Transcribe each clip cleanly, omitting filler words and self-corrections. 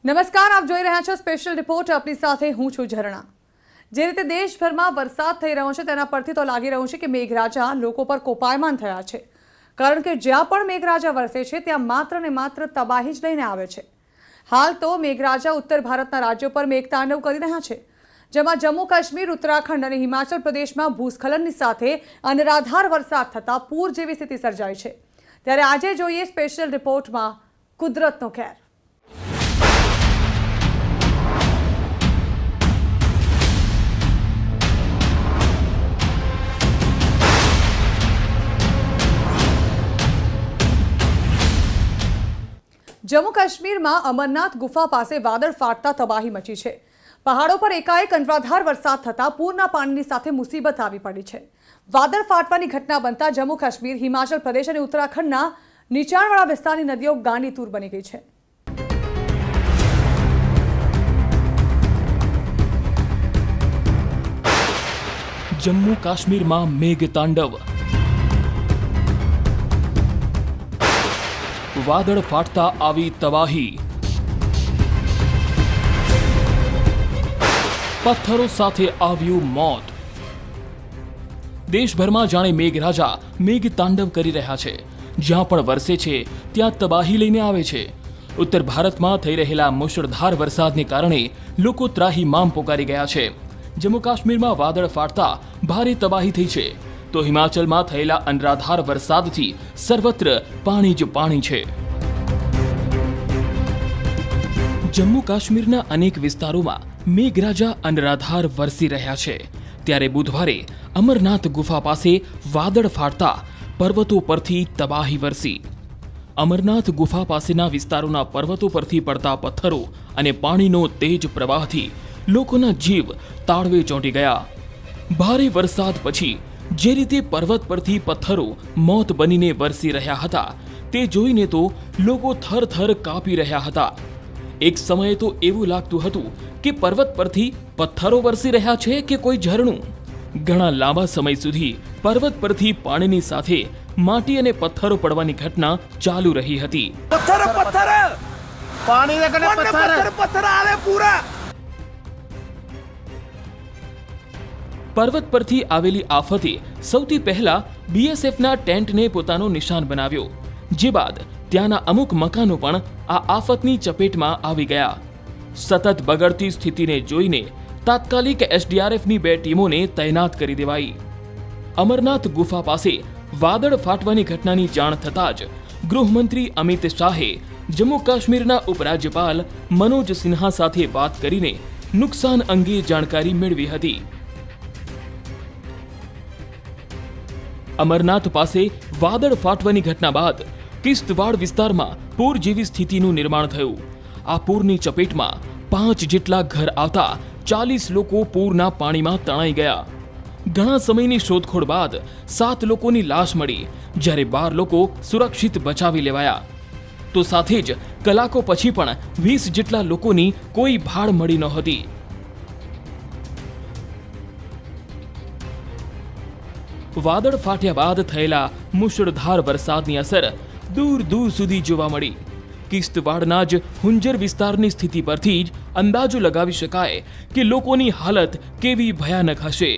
નમસ્કાર, આપ જોઈ રહ્યા છો સ્પેશિયલ રિપોર્ટ. આપની સાથે હું છું ઝરણા. જે રીતે દેશભરમાં વરસાદ થઈ રહ્યો છે તેના પરથી તો લાગી રહ્યું છે કે મેઘરાજા લોકો પર કોપાયમાન થયા છે. કારણ કે જ્યાં પણ મેઘરાજા વરસે છે ત્યાં માત્ર ને માત્ર તબાહી જ લઈને આવે છે. હાલ તો મેઘરાજા ઉત્તર ભારતના રાજ્યો પર મેઘતાંડવ કરી રહ્યા છે, જેમાં જમ્મુ કાશ્મીર, ઉત્તરાખંડ અને હિમાચલ પ્રદેશમાં ભૂસ્ખલનની સાથે અનરાધાર વરસાદ થતાં પૂર જેવી સ્થિતિ સર્જાઈ છે. ત્યારે આજે જોઈએ સ્પેશિયલ રિપોર્ટમાં કુદરતનો ખેર. જમ્મુ કાશ્મીરમાં અમરનાથ ગુફા પાસે વાદળ ફાટતા તબાહી મચી છે. પહાડો પર એકાએક અનરાધાર વરસાદ થતાં પૂરના પાણીની સાથે મુસીબત આવી પડી છે. વાદળ ફાટવાની ઘટના બનતા જમ્મુ કાશ્મીર, હિમાચલ પ્રદેશ અને ઉત્તરાખંડના નીચાણવાળા વિસ્તારની નદીઓ ગાંડીતૂર બની ગઈ છે. જમ્મુ કાશ્મીરમાં મેઘતાંડવ. વાદળ ફાટતા આવી તબાહી. પથ્થરો સાથે આવ્યું મોત. દેશભરમાં જાણે મેઘરાજા મેઘતાંડવ કરી રહ્યા છે. જ્યાં પણ વરસે છે ત્યાં તબાહી લઈને આવે છે. ઉત્તર ભારતમાં થઈ રહેલા મુશળધાર વરસાદને કારણે લોકો ત્રાહિમામ પોકારી ગયા છે. જમ્મુ કાશ્મીરમાં વાદળ ફાટતા ભારે તબાહી થઈ છે, તો હિમાચલમાં થયેલા અનરાધાર વરસાદથી સર્વત્ર પાણી જ પાણી છે. જમ્મુ કાશ્મીરના અનેક વિસ્તારોમાં મેઘરાજા અનરાધાર વરસી રહ્યા છે. ત્યારે બુધવારે અમરનાથ ગુફા પાસે વાદળ ફાટતા પર્વતો પરથી તબાહી વરસી. અમરનાથ ગુફા પાસેના વિસ્તારોના પર્વતો પરથી પડતા પથ્થરો અને પાણીનો તેજ પ્રવાહથી લોકોના જીવ તાળવે ચોંટી ગયા. ભારે વરસાદ પછી જે રીતે પર્વત પરથી પથ્થરો મોત બનીને વરસી રહ્યા હતા તે જોઈને તો લોકો થરથર કાપી રહ્યા હતા. એક સમયે તો એવું લાગતું હતું કે પર્વત પરથી પથ્થરો વરસી રહ્યા છે કે કોઈ ઝરણું. ઘણા લાંબા સમય સુધી પર્વત પરથી પાણીની સાથે માટી અને પથ્થરો પડવાની ઘટના ચાલુ રહી હતી. પર્વત પરથી આવેલી આફતે સૌથી પહેલા બીએસએફના ટેન્ટને પોતાનો નિશાન બનાવ્યો. જે બાદ ત્યાંના અમુક મકાનો પણ આ આફતની ચપેટમાં આવી ગયા. સતત બગડતી સ્થિતિને જોઈને તાત્કાલિક એસડીઆરએફની 2 ટીમોને તૈનાત કરી દેવાઈ. અમરનાથ ગુફા પાસે વાદળ ફાટવાની ઘટનાની જાણ થતાં જ ગૃહમંત્રી અમિત શાહે જમ્મુ કાશ્મીરના ઉપરાજ્યપાલ મનોજ સિન્હા સાથે વાત કરીને નુકસાન અંગે જાણકારી મેળવી હતી. અમરનાથ પાસે વાદળ ફાટવાની ઘટના બાદ કિશ્તવાડ વિસ્તારમાં પૂર જેવી સ્થિતિનું નિર્માણ થયું. આ પૂરની ચપેટમાં 5 જેટલા ઘર આવતા 40 લોકો પૂરના પાણીમાં તણાઈ ગયા. ઘણા સમયની શોધખોળ બાદ 7 લોકોની લાશ મળી, જ્યારે 12 લોકો સુરક્ષિત બચાવી લેવાયા. તો સાથે જ કલાકો પછી પણ 20 જેટલા લોકોની કોઈ ભાળ મળી નહોતી. વાદળ ફાટ્યા બાદ થયેલા મુશળધાર વરસાદની અસર દૂર દૂર સુધી જોવા મળી. કિશ્તવાડના જ હુંજર વિસ્તારની સ્થિતિ પરથી જ અંદાજો લગાવી શકાય કે લોકોની હાલત કેવી ભયાનક હશે.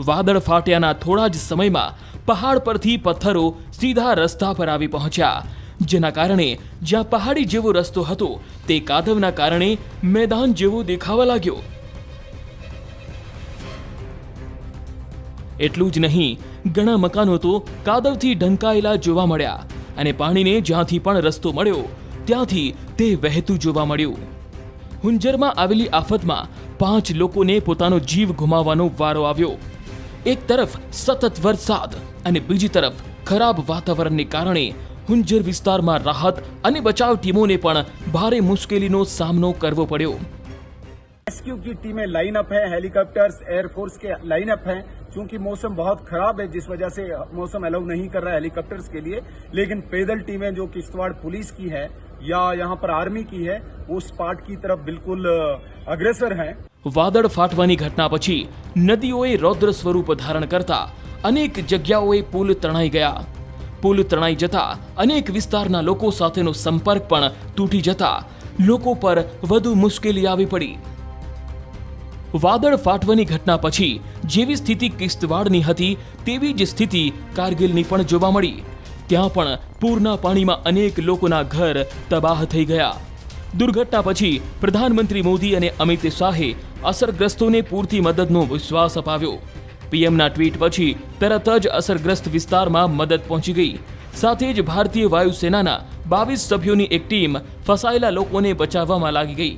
વાદળ ફાટ્યાના થોડા જ સમયમાં પહાડ પરથી પથ્થરો સીધા રસ્તા પર આવી પહોંચ્યા, જેના કારણે જ્યાં પહાડી જેવો રસ્તો હતો તે કાદવના કારણે મેદાન જેવો દેખાવા લાગ્યો. એટલું જ નહીં, ઘણા મકાનો તો કાદવથી ઢંકાયેલા જોવા મળ્યા અને પાણીને જ્યાંથી પણ રસ્તો મળ્યો ત્યાંથી તે વહેતું જોવા મળ્યું. હુંજરમાં આવેલી આફતમાં 5 લોકોને પોતાનો જીવ ગુમાવવાનો વારો આવ્યો. એક તરફ સતત વરસાદ અને બીજી તરફ ખરાબ વાતાવરણને કારણે હુંજર વિસ્તારમાં રાહત અને બચાવ ટીમોને પણ ભારે મુશ્કેલીનો સામનો કરવો પડ્યો. रेस्क्यू की टीमें लाइन अप है, हेलीकॉप्टर्स एयरफोर्स के लाइन अप हैं. चूंकि मौसम बहुत खराब है जिस वजह से मौसम अलाउ नहीं कर रहा है हेलीकॉप्टर्स के लिए, लेकिन पैदल टीमें जो किश्तवाड़ पुलिस की है या यहाँ पर आर्मी की है वो स्पॉट की तरफ बिल्कुल अग्रेसर हैं. વાદળ ફાટવાની ઘટના પછી નદીઓએ રૌદ્ર સ્વરૂપ ધારણ કરતા અનેક જગ્યાઓએ પુલ તણાઈ ગયા. પુલ તણાઈ જતા અનેક વિસ્તારના લોકો સાથેનો સંપર્ક પણ તૂટી જતા લોકો પર વધુ મુશ્કેલી આવી પડી. વાદળ ફાટવાની ઘટના પછી જેવી સ્થિતિ કિશ્તવાડની હતી તેવી જ સ્થિતિ કારગિલની પણ જોવા મળી. ત્યાં પણ પૂરના પાણીમાં અનેક લોકોના ઘર તબાહ થઈ ગયા. દુર્ઘટના પછી પ્રધાનમંત્રી મોદી અને અમિત શાહે અસરગ્રસ્તોને પૂરતી મદદનો વિશ્વાસ અપાવ્યો. પીએમના ટ્વીટ પછી તરત જ અસરગ્રસ્ત વિસ્તારમાં મદદ પહોંચી ગઈ. સાથે જ ભારતીય વાયુસેનાના 22 સભ્યોની એક ટીમ ફસાયેલા લોકોને બચાવવામાં લાગી ગઈ.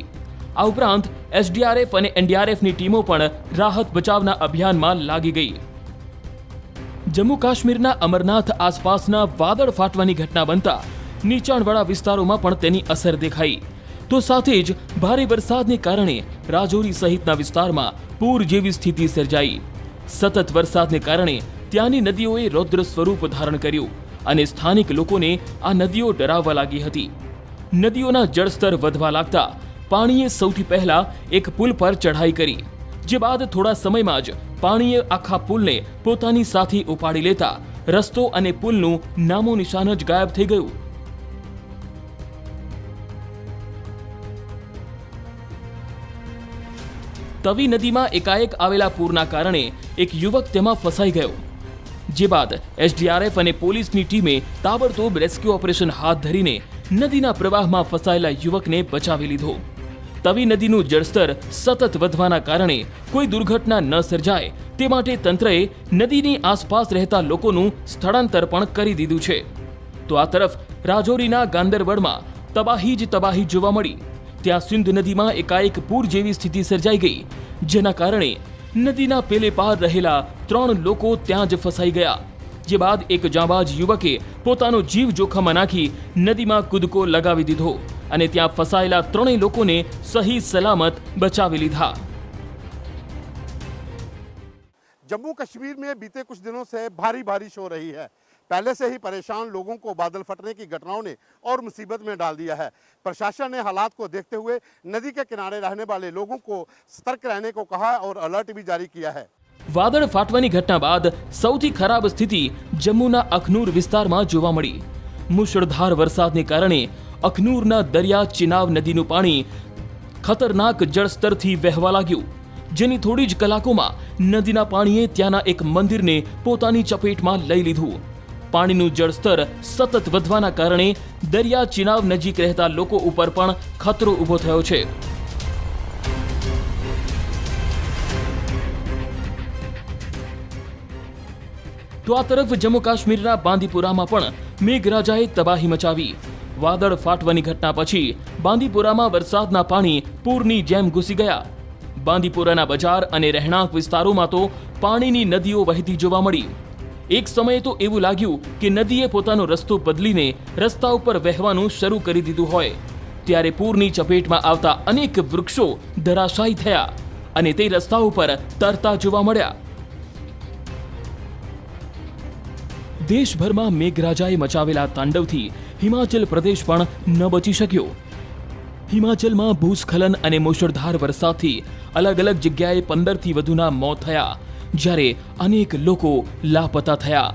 આ ઉપરાંત એસડીઆરએફ અને એનડીઆરએફની ટીમો પણ રાહત બચાવના અભિયાનમાં લાગી ગઈ. જમ્મુ કાશ્મીરના અમરનાથ આસપાસના વાદળ ફાટવાની ઘટના બનતા નીચાણવાળા વિસ્તારોમાં પણ તેની અસર દેખાઈ. તો સાથે જ ભારે વરસાદને કારણે રાજૌરી સહિતના વિસ્તારમાં પૂર જેવી સ્થિતિ સર્જાઈ. સતત વરસાદને કારણે ત્યાંની નદીઓએ રૌદ્ર સ્વરૂપ ધારણ કર્યું અને સ્થાનિક લોકોને આ નદીઓ ડરાવવા લાગી હતી. નદીઓના જળસ્તર વધવા લાગતા પાણીએ સૌથી પહેલા એક પુલ પર ચઢાઈ કરી, જે બાદ થોડા સમયમાં જ પાણીએ આખા પુલને પોતાની સાથે ઉપાડી લેતા રસ્તો અને પુલનું નામો નિશાન જ ગાયબ થઈ ગયું. તવી નદીમાં એકાએક આવેલા પૂરના કારણે એક યુવક તેમાં ફસાઈ ગયો, જે બાદ એસડીઆરએફ અને પોલીસની ટીમે તાબડતોબ રેસ્ક્યુ ઓપરેશન હાથ ધરીને નદીના પ્રવાહમાં ફસાયેલા યુવકને બચાવી લીધો. તવી નદીનું જળસ્તર સતત વધવાના કારણે કોઈ દુર્ઘટના ન સર્જાય તે માટે તંત્રએ નદીની આસપાસ રહેતા લોકોનું સ્થળાંતર પણ કરી દીધું છે. તો આ તરફ રાજૌરીના ગાંદરબળમાં તબાહી જ તબાહી જોવા મળી. ત્યાં સિંધ નદીમાં એકાએક પૂર જેવી સ્થિતિ સર્જાઈ ગઈ, જેના કારણે નદીના પેલે પાર રહેલા 3 લોકો ત્યાં જ ફસાઈ ગયા. જે બાદ એક જાંબાજ યુવકે પોતાનો જીવ જોખમમાં નાખી નદીમાં કૂદકો લગાવી દીધો અને ત્યાં ફસાયેલા 3 લોકોને સહી સલામત બચાવી લીધા. जम्मू कश्मीर में बीते कुछ दिनों से भारी बारिश हो रही है. पहले से ही परेशान लोगों को बादल फटने की घटनाओं ने और मुसीबत में डाल दिया है. प्रशासन ने हालात को देखते हुए नदी के किनारे रहने वाले लोगों को सतर्क रहने को कहा और अलर्ट भी जारी किया है. વાદળ ફાટવાની ઘટના બાદ સૌથી ખરાબ સ્થિતિ જમ્મુના અખનૂર વિસ્તારમાં જોવા મળી. મુશળધાર વરસાદને કારણે અખનૂરના દરિયા ચિનાબ નદીનું પાણી ખતરનાક જળસ્તરથી વહેવા લાગ્યું, જેની થોડી જ કલાકોમાં નદીના પાણીએ ત્યાંના એક મંદિરને પોતાની ચપેટમાં લઈ લીધું. પાણીનું જળસ્તર સતત વધવાના કારણે દરિયા ચિનાબ નજીક રહેતા લોકો ઉપર પણ ખતરો ઊભો થયો છે. તો આ તરફ જમ્મુ કાશ્મીરના બાંદીપુરામાં પણ મેઘરાજાએ તબાહી મચાવી. વાદળ ફાટવાની ઘટના પછી બાંદીપુરામાં વરસાદના પાણી પૂરની જેમ ઘૂસી ગયા. બાંદીપુરાના બજાર અને રહેણાંક વિસ્તારોમાં તો પાણીની નદીઓ વહેતી જોવા મળી. એક સમયે તો એવું લાગ્યું કે નદીએ પોતાનો રસ્તો બદલીને રસ્તા ઉપર વહેવાનું શરૂ કરી દીધું હોય. ત્યારે પૂરની ચપેટમાં આવતા અનેક વૃક્ષો ધરાશાયી થયા અને તે રસ્તા ઉપર તરતા જોવા મળ્યા. દેશભરમાં મેઘરાજાએ મચાવેલા તાંડવથી હિમાચલ પ્રદેશ પણ ન બચી શક્યો. હિમાચલમાં ભૂસ્ખલન અને મુશળધાર વરસાદથી અલગ અલગ જગ્યાએ 15થી વધુના મોત થયા, જ્યારે અનેક લોકો લાપતા થયા.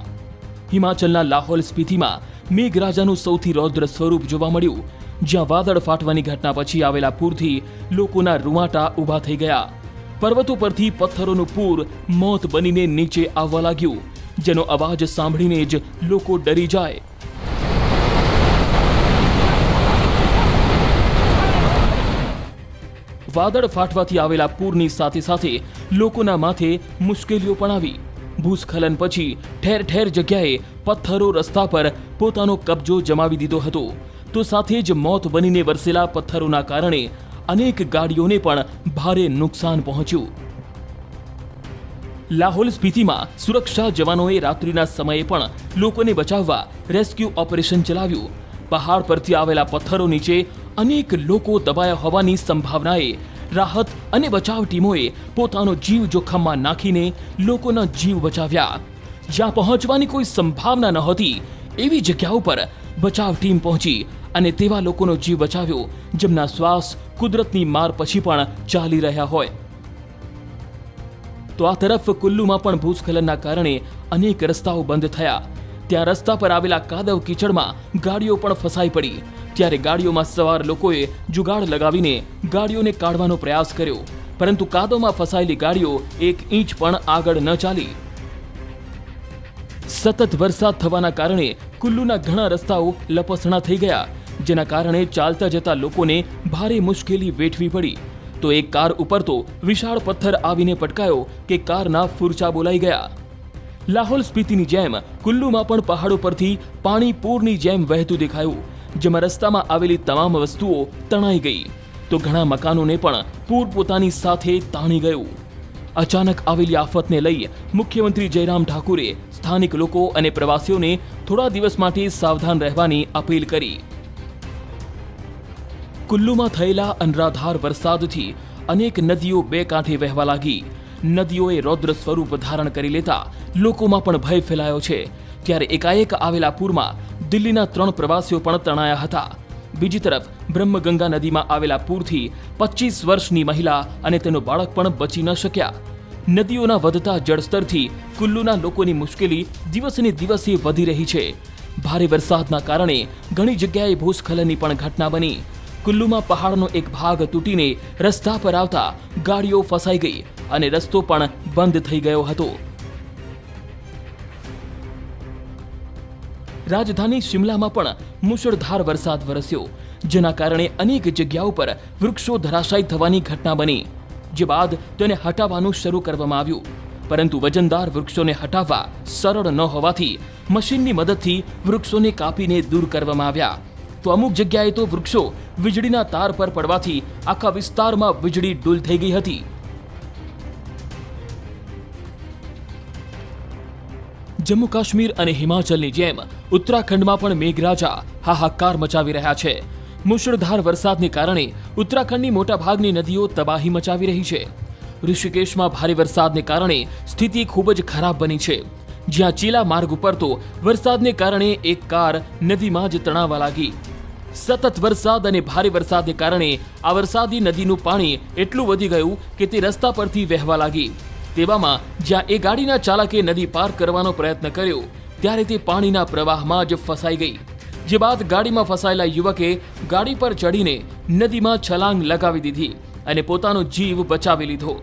હિમાચલના લાહોલ સ્પીતિમાં મેઘરાજાનું સૌથી રૌદ્ર સ્વરૂપ જોવા મળ્યું, જ્યાં વાદળ ફાટવાની ઘટના પછી આવેલા પૂરથી લોકોના રૂવાટા ઊભા થઈ ગયા. પર્વતો પરથી પથ્થરોનું પૂર મોત બનીને નીચે આવવા લાગ્યું, જેનો અવાજ સાંભળીને જ લોકો ડરી જાય. વાદળ ફાટવાથી આવેલા પૂરની સાથે સાથે લોકોના માથે મુશ્કેલીઓ પણ આવી. ભૂસ્ખલન પછી ઠેર ઠેર જગ્યાએ પથ્થરો રસ્તા પર પોતાનો કબજો જમાવી દીધો હતો. તો સાથે જ મોત બનીને વરસેલા પથ્થરોના કારણે અનેક ગાડીઓને પણ ભારે નુકસાન પહોંચ્યું. લાહોલ સ્પીતિમાં સુરક્ષા જવાનોએ રાત્રિના સમયે પણ લોકોને બચાવવા રેસ્ક્યુ ઓપરેશન ચલાવ્યું. પહાડ પરથી આવેલા પથ્થરો નીચે અનેક લોકો દબાયા હોવાની સંભાવનાએ રાહત અને બચાવ ટીમોએ પોતાનો જીવ જોખમમાં નાખીને લોકોના જીવ બચાવ્યા. જ્યાં પહોંચવાની કોઈ સંભાવના નહોતી એવી જગ્યાઓ પર બચાવ ટીમ પહોંચી અને તેવા લોકોનો જીવ બચાવ્યો જેમના શ્વાસ કુદરતની માર પછી પણ ચાલી રહ્યા હોય. તો આ તરફ કુલ્લુમાં પણ ભૂસ્ખલનના કારણે અનેક રસ્તાઓ બંધ થયા, ત્યાં રસ્તા પર આવેલા કાદવ કીચડમાં ગાડીઓ પણ ફસાઈ પડી, ત્યારે ગાડીઓમાં સવાર લોકોએ જુગાડ લગાવીને ગાડીઓને કાઢવાનો પ્રયાસ કર્યો, પરંતુ કાદવમાં ફસાયેલી ગાડીઓ 1 ઇંચ પણ આગળ ન ચાલી. સતત વરસાદ થવાના કારણે કુલ્લુના ઘણા રસ્તાઓ લપસણા થઈ ગયા, જેના કારણે ચાલતા જતા લોકોને ભારે મુશ્કેલી વેઠવી પડી. તો એક કાર ઉપર તો વિશાળ પથ્થર આવીને પટકાયો કે કારના ફૂરચા બોલાઈ ગયા. લાહોલ સ્પીતિની જેમ કુલ્લુમાં પણ પહાડો પરથી પાણી પૂરની જેમ વહેતું દેખાયું, જેમાં રસ્તામાં આવેલી તમામ વસ્તુઓ તણાઈ ગઈ, તો ઘણા મકાનોને પણ પૂર પોતાની સાથે તાણી ગયું. અચાનક આવેલી આફતને લઈ મુખ્યમંત્રી જયરામ ઠાકુરે સ્થાનિક લોકો અને પ્રવાસીઓને થોડા દિવસ માટે સાવધાન રહેવાની અપીલ કરી. કુલ્લુમાં થયેલા અનરાધાર વરસાદથી અનેક નદીઓ બે કાંઠે વહેવા લાગી. નદીઓએ રૌદ્ર સ્વરૂપ ધારણ કરી લેતા લોકોમાં પણ ભય ફેલાયો છે. ત્યારે એકાએક આવેલા પૂરમાં દિલ્હીના 3 પ્રવાસીઓ પણ તણાયા હતા. બીજી તરફ બ્રહ્મગંગા નદીમાં આવેલા પૂરથી 25 વર્ષની મહિલા અને તેનો બાળક પણ બચી ન શક્યા. નદીઓના વધતા જળસ્તરથી કુલ્લુના લોકોની મુશ્કેલી દિવસને દિવસે વધી રહી છે. ભારે વરસાદના કારણે ઘણી જગ્યાએ ભૂસ્ખલનની પણ ઘટના બની. કુલ્લુમાં પહાડનો એક ભાગ તૂટીને રસ્તા પર આવતા ગાડીઓ ફસાઈ ગઈ અને રસ્તો પણ બંધ થઈ ગયો હતો. રાજધાની શિમલામાં પણ મુશળધાર વરસાદ વરસ્યો, જેના કારણે અનેક જગ્યાઓ પર વૃક્ષો ધરાશાયી થવાની ઘટના બની, જે બાદ તેને હટાવવાનું શરૂ કરવામાં આવ્યું. પરંતુ વજનદાર વૃક્ષોને હટાવવા સરળ ન હોવાથી મશીનની મદદથી વૃક્ષોને કાપીને દૂર કરવામાં આવ્યા. તો અમુક જગ્યાએ તો વૃક્ષો વીજળીના તાર પર પડવાથી આખા વિસ્તારમાં વીજળી ડૂલ થઈ ગઈ હતી. જમ્મુ કાશ્મીર અને હિમાચલની જેમ ઉત્તરાખંડમાં પણ મેઘરાજા હાહાકાર મચાવી રહ્યા છે. મુશળધાર વરસાદને કારણે ઉત્તરાખંડની મોટાભાગની નદીઓ તબાહી મચાવી રહી છે. ઋષિકેશમાં ભારે વરસાદને કારણે સ્થિતિ ખૂબ જ ખરાબ બની છે, જ્યાં ચીલા માર્ગ ઉપર તો વરસાદને કારણે એક કાર નદીમાં જ તણાવા લાગી. સતત વરસાદ અને ભારે વરસાદને કારણે આ વરસાદી નદીનું પાણી એટલું વધી ગયું કે તે રસ્તા પરથી વહેવા લાગી. તેવામાં જ્યાં એ ગાડીના ચાલકે નદી પાર કરવાનો પ્રયત્ન કર્યો, ત્યારે તે પાણીના પ્રવાહમાં જ ફસાઈ ગઈ, જે બાદ ગાડીમાં ફસાયેલા યુવકે ગાડી પર ચડીને નદીમાં છલાંગ લગાવી દીધી અને પોતાનો જીવ બચાવી લીધો.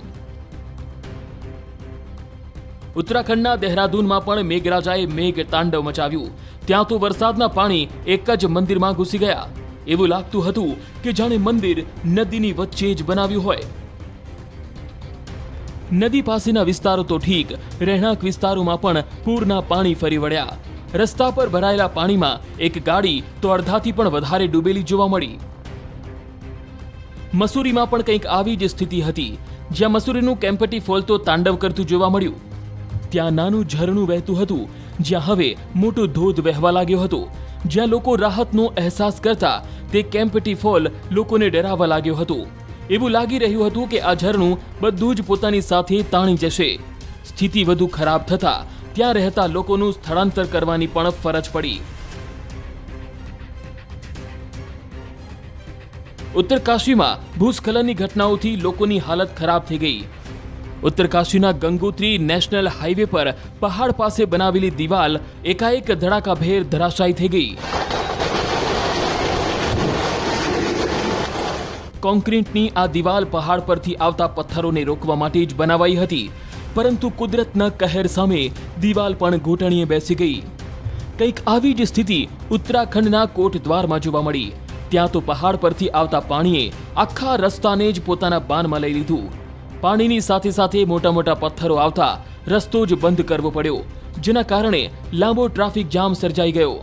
ઉત્તરાખંડના દહેરાદૂનમાં પણ મેઘરાજાએ મેઘ તાંડવ મચાવ્યું. ત્યાં તો વરસાદના પાણી એક જ મંદિરમાં ઘૂસી ગયા. એવું લાગતું હતું કે જાણે મંદિર નદીની વચ્ચે જ બનાવ્યું હોય. નદી પાસેના વિસ્તારો તો ઠીક, રહેણાંક વિસ્તારોમાં પણ પૂરના પાણી ફરી વળ્યા. રસ્તા પર ભરાયેલા પાણીમાં એક ગાડી તો અડધાથી પણ વધારે ડૂબેલી જોવા મળી. મસૂરીમાં પણ કંઈક આવી જ સ્થિતિ હતી, જ્યાં મસૂરીનું કેમ્પટી ફોલ તો તાંડવ કરતું જોવા મળ્યું. ત્યાં નાનું ઝરણું વહેતું હતું, જ્યાં હવે મોટો ધોધ વહેવા લાગ્યો હતો. જ્યાં લોકો રાહતનો અહેસાસ કરતા તે કેમ્પટી ફોલ લોકોને ડરાવવા લાગ્યો હતો. એવું લાગી રહ્યું હતું કે આ ઝરણું બધું જ પોતાની સાથે તાણી જશે. સ્થિતિ વધુ ખરાબ થતા ત્યાં રહેતા લોકોનું સ્થળાંતર કરવાની પણ ફરજ પડી. ઉત્તરકાશીમાં ભૂસ્ખલનની ઘટનાઓથી લોકોની હાલત ખરાબ થઈ ગઈ. ઉત્તરકાશીના ગંગોત્રી નેશનલ હાઈવે પર પહાડ પાસે બનાવેલી દિવાલ એકાએક ધડાકાભેર ધરાશાયી થઈ ગઈ. કોન્ક્રીટની આ દિવાલ પહાડ પરથી આવતા પથ્થરોને રોકવા માટે જ બનાવાઈ હતી, પરંતુ કુદરતના કહેર સામે દિવાલ પણ ઘૂંટણીએ બેસી ગઈ. કંઈક આવી જ સ્થિતિ ઉત્તરાખંડના કોટદ્વારમાં જોવા મળી. ત્યાં તો પહાડ પરથી આવતા પાણીએ આખા રસ્તાને જ પોતાના બાનમાં લઈ લીધું. પાણીની સાથે સાથે મોટા મોટા પથ્થરો આવતા રસ્તો જ બંધ કરવો પડ્યો, જેના કારણે લાંબો ટ્રાફિક જામ સર્જાઈ ગયો.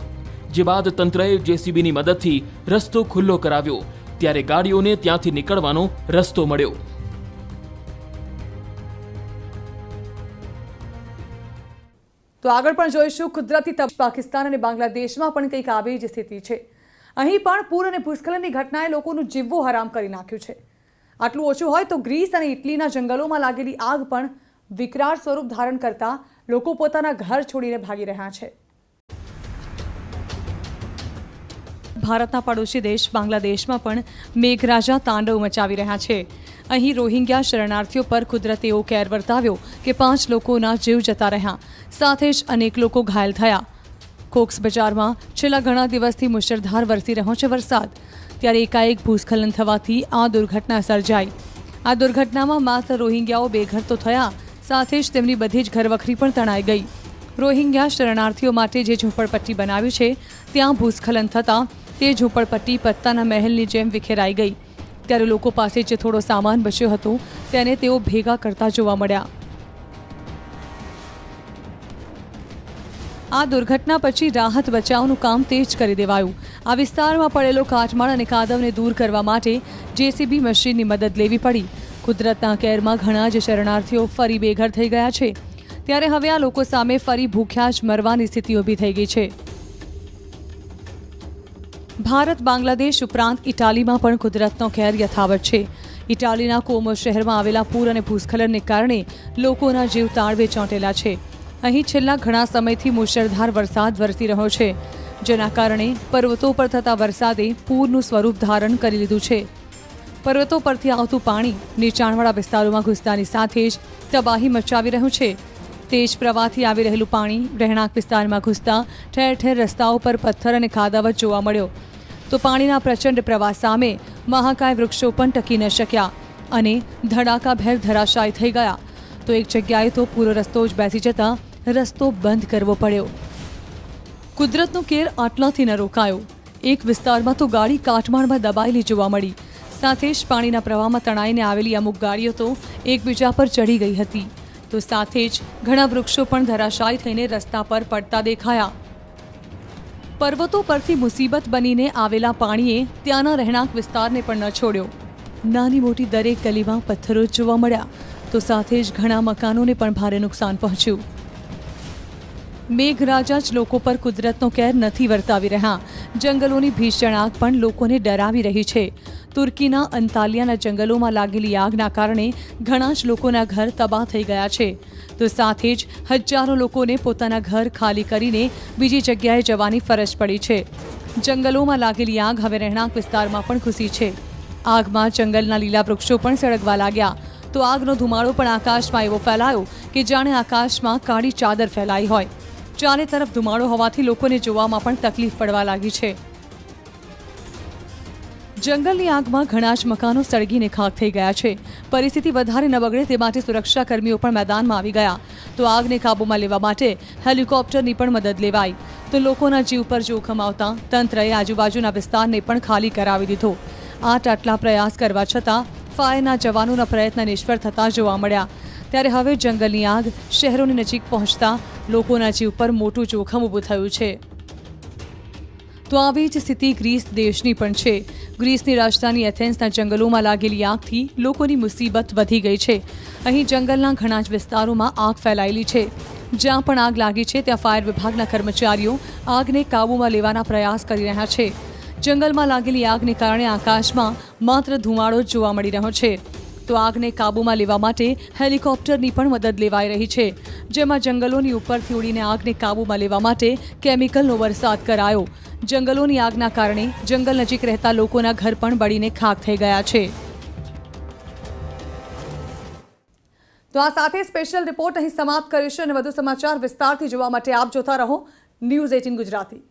જે બાદ તંત્રએ જેસીબીની મદદથી રસ્તો ખુલ્લો કરાવ્યો, ત્યારે ગાડીઓને ત્યાંથી નીકળવાનો રસ્તો મળ્યો. તો આગળ પણ જોઈશું કુદરતી તબાહી. પાકિસ્તાન અને બાંગ્લાદેશમાં પણ કંઈક આવી જ સ્થિતિ છે. અહીં પણ પૂર અને ભૂસ્ખલનની ઘટનાએ લોકોનું જીવવું હરામ કરી નાખ્યું છે. આટલું ઓછું હોય તો ગ્રીસ અને ઇટલીના જંગલોમાં લાગેલી આગ પણ વિકરાળ સ્વરૂપ ધારણ કરતા લોકો પોતાના ઘર છોડીને ભાગી રહ્યા છે. ભારતના પડોશી દેશ બાંગ્લાદેશમાં પણ મેઘરાજા તાંડવ મચાવી રહ્યા છે. અહીં રોહિંગ્યા શરણાર્થીઓ પર કુદરતે એવો કેર વર્તાવ્યો કે 5 લોકોના જીવ જતા રહ્યા, સાથે જ અનેક લોકો ઘાયલ થયા. કોક્સ બજારમાં છેલ્લા ઘણા દિવસથી મુશળધાર વરસી રહ્યો છે વરસાદ, ત્યારે એકાએક ભૂસ્ખલન થવાથી આ દુર્ઘટના સર્જાઈ. આ દુર્ઘટનામાં માત્ર રોહિંગ્યાઓ બેઘર તો થયા, સાથે જ તેમની બધી જ ઘરવખરી પણ તણાઈ ગઈ. રોહિંગ્યા શરણાર્થીઓ માટે જે ઝૂંપડપટ્ટી બનાવી છે ત્યાં ભૂસ્ખલન થતાં તે ઝૂંપડપટ્ટી પત્તાના મહેલની જેમ વિખેરાઈ ગઈ. ત્યારે લોકો પાસે જે થોડો સામાન બચ્યો હતો તેને તેઓ ભેગા કરતા જોવા મળ્યા. આ દુર્ઘટના પછી રાહત બચાવનું કામ તેજ કરી દેવાયું. આ વિસ્તારમાં પડેલો કાટમાળ અને કાદવને દૂર કરવા માટે જેસીબી મશીનની મદદ લેવી પડી. કુદરતના કેરમાં ઘણા જ શરણાર્થીઓ ફરી બેઘર થઈ ગયા છે, ત્યારે હવે આ લોકો સામે ફરી ભૂખ્યા જ મરવાની સ્થિતિ ઊભી થઈ ગઈ છે. ભારત બાંગ્લાદેશ ઉપરાંત ઇટાલીમાં પણ કુદરતનો કેર યથાવત છે. ઇટાલીના કોમો શહેરમાં આવેલા પૂર અને ભૂસ્ખલનને કારણે લોકોના જીવ તાળવે ચોંટેલા છે. અહીં છેલ્લા ઘણા સમયથી મુશળધાર વરસાદ વરસી રહ્યો છે, જેના કારણે પર્વતો પર થતા વરસાદે પૂરનું સ્વરૂપ ધારણ કરી લીધું છે. પર્વતો પરથી આવતું પાણી નીચાણવાળા વિસ્તારોમાં ઘૂસતાની સાથે જ તબાહી મચાવી રહ્યું છે. તેજ પ્રવાહથી આવી રહેલું પાણી રહેણાંક વિસ્તારમાં ઘૂસતા ઠેર ઠેર રસ્તાઓ પર પથ્થર અને ખાદાવત જોવા મળ્યો. તો પાણીના પ્રચંડ પ્રવાહ સામે મહાકાય વૃક્ષો પણ ટકી ન શક્યા અને ધડાકાભેર ધરાશાયી થઈ ગયા. તો એક જગ્યાએ તો પૂરો રસ્તો જ બેસી જતા રસ્તો બંધ કરવો પડ્યો. કુદરતનો કેર આટલાથી ન રોકાયો. એક વિસ્તારમાં તો ગાડી કાટમાળમાં દબાયેલી જોવા મળી. સાથે જ પાણીના પ્રવાહમાં તણાઈને આવેલી અમુક ગાડીઓ તો એકબીજા પર ચડી ગઈ હતી. તો સાથે જ ઘણા વૃક્ષો પણ ધરાશાયી થઈને રસ્તા પર પડતા દેખાયા. પર્વતો પરથી મુસીબત બનીને આવેલા પાણીએ ત્યાંના રહેણાંક વિસ્તારને પણ ન છોડ્યો. નાની મોટી દરેક ગલીમાં પથ્થરો જ જોવા મળ્યા. તો સાથે જ ઘણા મકાનોને પણ ભારે નુકસાન પહોંચ્યું. મેઘરાજા જ લોકો પર કુદરતનો કેર નથી વર્તાવી રહ્યા. જંગલોની ભીષણ આગ પણ લોકોને ડરાવી રહી છે. તુર્કીના અંતાલિયાના જંગલોમાં લાગેલી આગના કારણે ઘણા જ લોકોના ઘર તબાહ થઈ ગયા છે. તો સાથે જ હજારો લોકોને પોતાના ઘર ખાલી કરીને બીજી જગ્યાએ જવાની ફરજ પડી છે. જંગલોમાં લાગેલી આગ હવે રહેણાંક વિસ્તારમાં પણ ઘૂસી છે. આગમાં જંગલના લીલા વૃક્ષો પણ સળગવા લાગ્યા. તો આગનો ધુમાડો પણ આકાશમાં એવો ફેલાયો કે જાણે આકાશમાં કાળી ચાદર ફેલાઈ હોય. ચારે તરફ ધુમાડો હોવાથી લોકોને જોવામાં પણ તકલીફ પડવા લાગી છે. જંગલની આગમાં ઘણા જ મકાનો સળગીને ખાખ થઈ ગયા છે. પરિસ્થિતિ વધારે ન બગડે તે માટે સુરક્ષા કર્મીઓ પણ મેદાનમાં આવી ગયા. તો આગને કાબૂમાં લેવા માટે હેલિકોપ્ટરની પણ મદદ લેવાઈ. તો લોકોના જીવ પર જોખમ આવતા તંત્રએ આજુબાજુના વિસ્તારને પણ ખાલી કરાવી દીધો. આટલા પ્રયાસ કરવા છતાં ફાયરના જવાનોના પ્રયત્ન નિષ્ફળ થતા જોવા મળ્યા. ત્યારે હવે જંગલની આગ શહેરોની નજીક પહોંચતા લોકોના જીવ પર મોટું જોખમ ઊભું થયું છે. તો આવી જ સ્થિતિ ગ્રીસ દેશની પણ છે. ગ્રીસની રાજધાની એથેન્સના જંગલોમાં લાગેલી આગથી લોકોની મુસીબત વધી ગઈ છે. અહીં જંગલના ઘણા જ વિસ્તારોમાં આગ ફેલાયેલી છે. જ્યાં પણ આગ લાગી છે ત્યાં ફાયર વિભાગના કર્મચારીઓ આગને કાબૂમાં લેવાના પ્રયાસ કરી રહ્યા છે. જંગલમાં લાગેલી આગને કારણે આકાશમાં માત્ર ધુમાડો જ જોવા મળી રહ્યો છે. તો આગને કાબૂમાં લેવા માટે હેલિકોપ્ટરની પણ મદદ લેવાઈ રહી છે. જેમાં જંગલોની ઉપરથી ઉડીને આગને કાબૂમાં લેવા માટે કેમિકલનો વરસાદ કરાયો. જંગલોની આગના કારણે જંગલ નજીક રહેતા લોકોના ઘર પણ બળીને ખાક થઈ ગયા છે. તો આ સાથે સ્પેશિયલ રિપોર્ટ અહીં સમાપ્ત કરીશું અને વધુ સમાચાર વિસ્તારથી જોવા માટે આપ જોતા રહો ન્યૂઝ 18 ગુજરાતી.